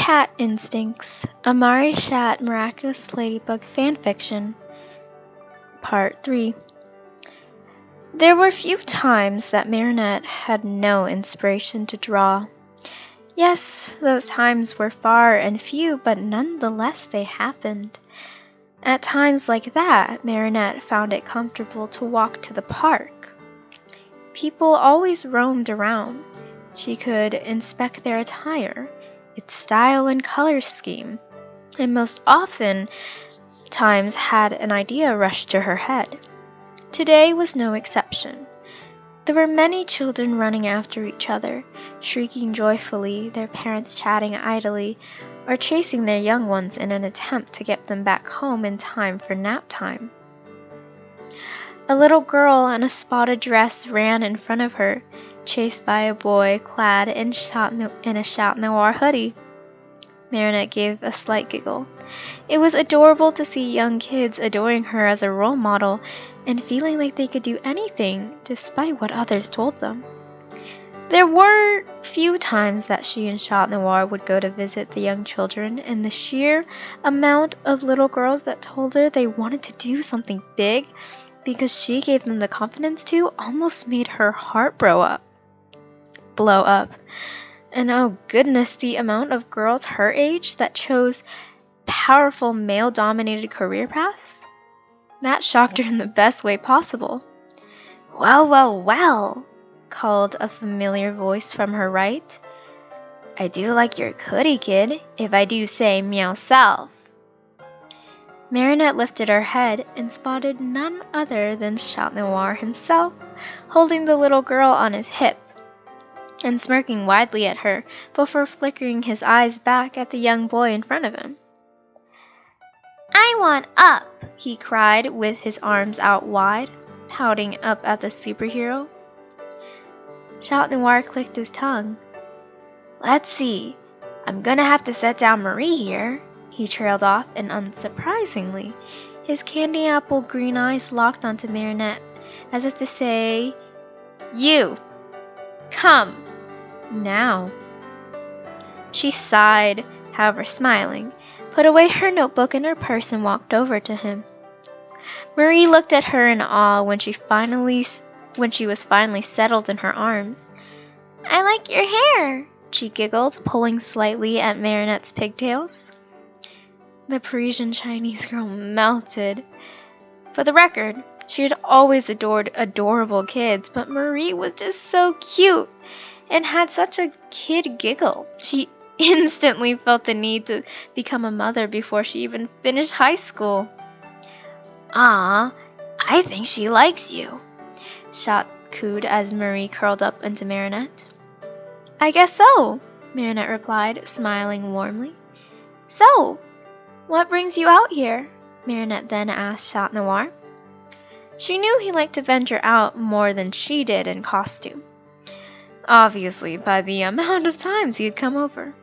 Cat Instincts, a Marichat Miraculous Ladybug Fanfiction, Part 3. There were few times that Marichat had no inspiration to draw. Yes, those times were far and few, but nonetheless they happened. At times like that, Marichat found it comfortable to walk to the park. People always roamed around. She could inspect their attire, its style and color scheme, and most often times had an idea rush to her head. Today was no exception. There were many children running after each other, shrieking joyfully, their parents chatting idly, or chasing their young ones in an attempt to get them back home in time for nap time. A little girl in a spotted dress ran in front of her, chased by a boy clad in a Chat Noir hoodie. Marichat gave a slight giggle. It was adorable to see young kids adoring her as a role model and feeling like they could do anything despite what others told them. There were few times that she and Chat Noir would go to visit the young children, and the sheer amount of little girls that told her they wanted to do something big because she gave them the confidence to almost made her heart blow up. And oh goodness, the amount of girls her age that chose powerful male-dominated career paths? That shocked her in the best way possible. Well, well, well, called a familiar voice from her right. I do like your hoodie, kid, if I do say meow self. Marichat lifted her head and spotted none other than Chat Noir himself, holding the little girl on his hip and smirking widely at her before flickering his eyes back at the young boy in front of him. I want up, he cried with his arms out wide, pouting up at the superhero. Chat Noir clicked his tongue. Let's see, I'm gonna have to set down Marie here, he trailed off, and unsurprisingly, his candy apple green eyes locked onto Marichat as if to say, You! Come! Now. She sighed, however smiling, put away her notebook and her purse and walked over to him. Marie looked at her in awe when she was finally settled in her arms. I like your hair, she giggled, pulling slightly at Marichat's pigtails. The Parisian Chinese girl melted. For the record, she had always adored adorable kids, but Marie was just so cute and had such a kid giggle. She instantly felt the need to become a mother before she even finished high school. Ah, I think she likes you, Chat cooed as Marie curled up into Marichat. I guess so, Marichat replied, smiling warmly. So, what brings you out here? Marichat then asked Chat Noir. She knew he liked to venture out more than she did in costume. Obviously, by the amount of times he had come over.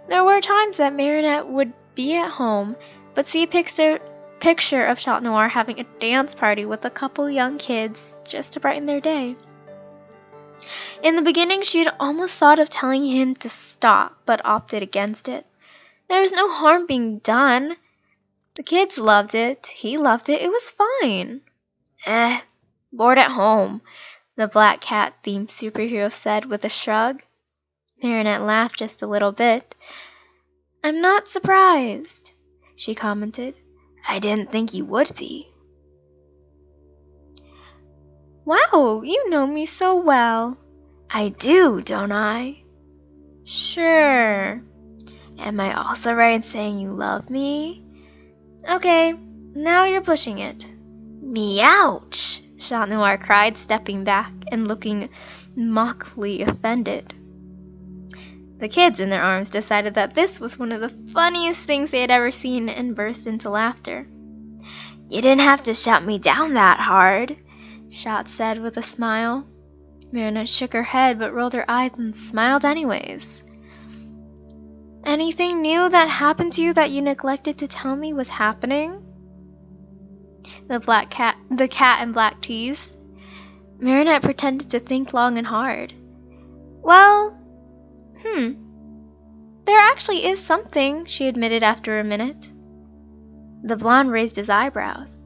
There were times that Marichat would be at home, but see a picture of Chat Noir having a dance party with a couple young kids just to brighten their day. In the beginning, she had almost thought of telling him to stop, but opted against it. There was no harm being done. The kids loved it, he loved it, it was fine. Bored at home, the black cat-themed superhero said with a shrug. Marichat laughed just a little bit. I'm not surprised, she commented. I didn't think you would be. Wow, you know me so well. I do, don't I? Sure. Am I also right in saying you love me? Okay, now you're pushing it. Meouch! Chat Noir cried, stepping back and looking mockingly offended. The kids in their arms decided that this was one of the funniest things they had ever seen and burst into laughter. You didn't have to shut me down that hard, Chat said with a smile. Marichat shook her head but rolled her eyes and smiled anyways. Anything new that happened to you that you neglected to tell me was happening? The cat in black teased. Marichat pretended to think long and hard. Well, There actually is something, she admitted after a minute. The blonde raised his eyebrows.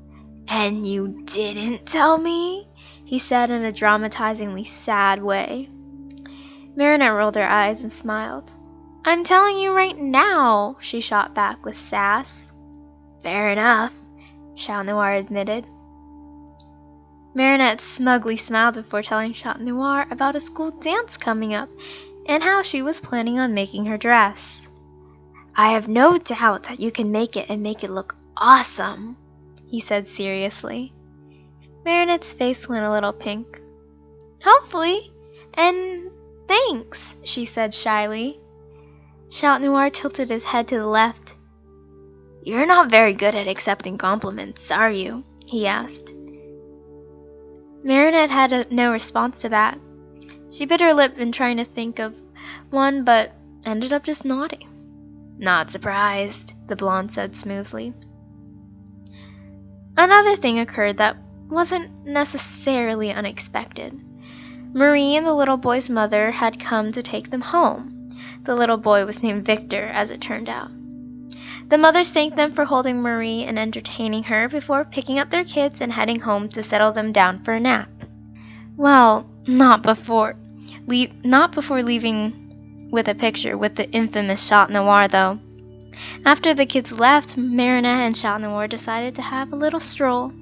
And you didn't tell me? He said in a dramatizingly sad way. Marinette rolled her eyes and smiled. I'm telling you right now, she shot back with sass. Fair enough, Chat Noir admitted. Marinette smugly smiled before telling Chat Noir about a school dance coming up and how she was planning on making her dress. I have no doubt that you can make it and make it look awesome, he said seriously. Marinette's face went a little pink. Hopefully, and thanks, she said shyly. Chat Noir tilted his head to the left. You're not very good at accepting compliments, are you? He asked. Marinette had no response to that. She bit her lip in trying to think of one, but ended up just nodding. Not surprised, the blonde said smoothly. Another thing occurred that wasn't necessarily unexpected. Marie and the little boy's mother had come to take them home. The little boy was named Victor, as it turned out. The mothers thanked them for holding Marie and entertaining her before picking up their kids and heading home to settle them down for a nap. Well, not before leaving with a picture with the infamous Chat Noir, though. After the kids left, Marinette and Chat Noir decided to have a little stroll.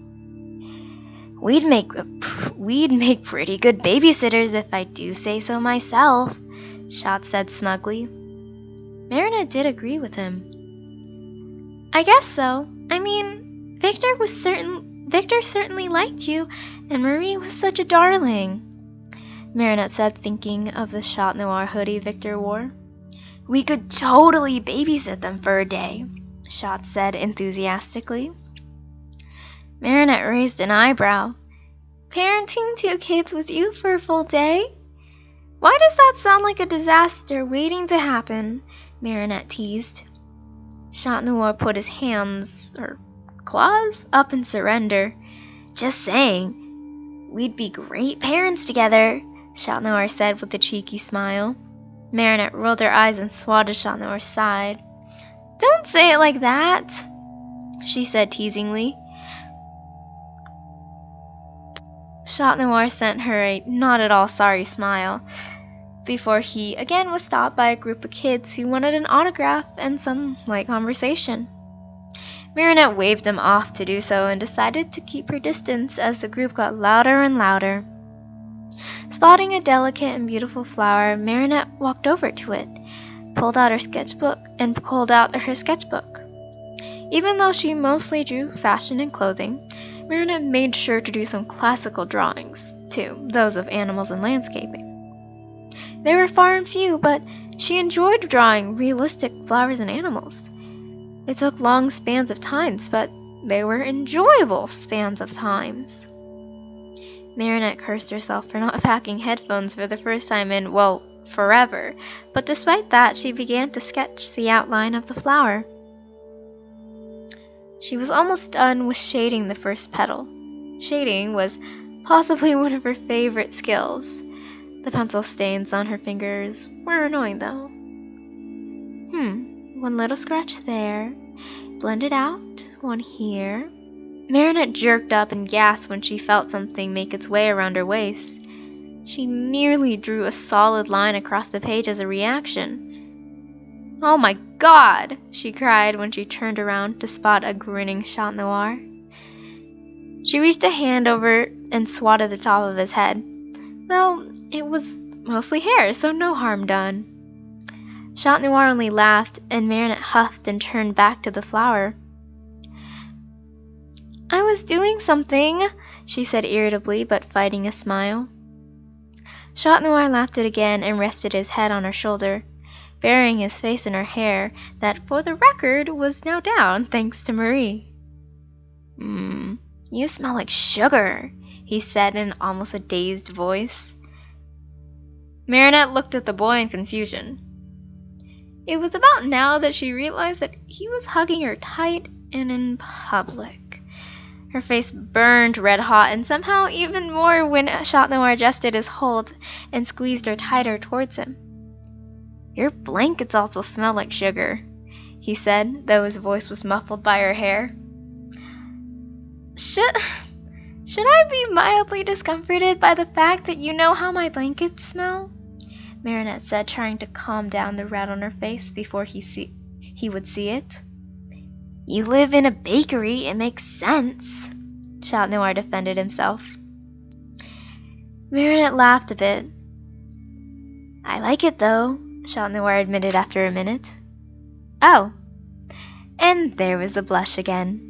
We'd make pretty good babysitters if I do say so myself, Chat said smugly. Marinette did agree with him. I guess so. I mean, Victor certainly liked you, and Marie was such a darling, Marinette said, thinking of the Chat Noir hoodie Victor wore. We could totally babysit them for a day, Chat said enthusiastically. Marinette raised an eyebrow. Parenting 2 kids with you for a full day? Why does that sound like a disaster waiting to happen? Marinette teased. Chat Noir put his hands, or claws, up in surrender. Just saying. We'd be great parents together, Chat Noir said with a cheeky smile. Marinette rolled her eyes and swatted Chat Noir's side. Don't say it like that, she said teasingly. Chat Noir sent her a not at all sorry smile before he again was stopped by a group of kids who wanted an autograph and some light conversation. Marinette waved him off to do so and decided to keep her distance as the group got louder and louder. Spotting a delicate and beautiful flower, Marinette walked over to it, pulled out her sketchbook. Even though she mostly drew fashion and clothing, Marinette made sure to do some classical drawings, too, those of animals and landscaping. They were far and few, but she enjoyed drawing realistic flowers and animals. It took long spans of times, but they were enjoyable spans of times. Marinette cursed herself for not packing headphones for the first time in, well, forever, but despite that, she began to sketch the outline of the flower. She was almost done with shading the first petal. Shading was possibly one of her favorite skills. The pencil stains on her fingers were annoying, though. One little scratch there. Blend it out. One here. Marinette jerked up and gasped when she felt something make its way around her waist. She nearly drew a solid line across the page as a reaction. Oh my God! She cried when she turned around to spot a grinning Chat Noir. She reached a hand over and swatted the top of his head, though it was mostly hair, so no harm done. Chat Noir only laughed, and Marinette huffed and turned back to the flower. I was doing something, she said irritably, but fighting a smile. Chat Noir laughed it again and rested his head on her shoulder, burying his face in her hair that, for the record, was now down thanks to Marie. You smell like sugar, he said in almost a dazed voice. Marinette looked at the boy in confusion. It was about now that she realized that he was hugging her tight and in public. Her face burned red hot, and somehow even more when Chat Noir adjusted his hold and squeezed her tighter towards him. "Your blankets also smell like sugar," he said, though his voice was muffled by her hair. Should I be mildly discomforted by the fact that you know how my blankets smell?" Marinette said, trying to calm down the red on her face before he would see it. "You live in a bakery, it makes sense," Chat Noir defended himself. Marinette laughed a bit. "I like it though," Chat Noir admitted after a minute. "Oh." And there was the blush again.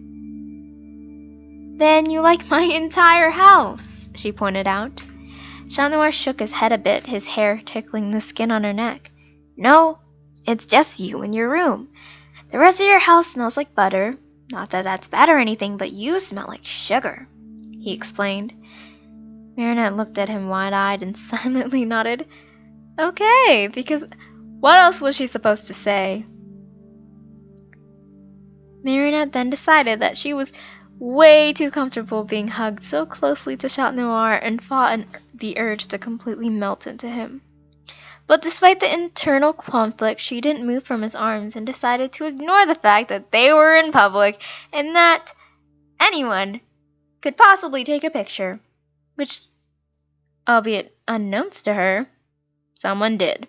"Then you like my entire house," she pointed out. Chat Noir shook his head a bit, his hair tickling the skin on her neck. "No, it's just you and your room. The rest of your house smells like butter. Not that that's bad or anything, but you smell like sugar," he explained. Marinette looked at him wide-eyed and silently nodded. Okay, because what else was she supposed to say? Marinette then decided that she was way too comfortable being hugged so closely to Chat Noir and fought the urge to completely melt into him. But despite the internal conflict, she didn't move from his arms and decided to ignore the fact that they were in public and that anyone could possibly take a picture, which, albeit unknowns to her, someone did.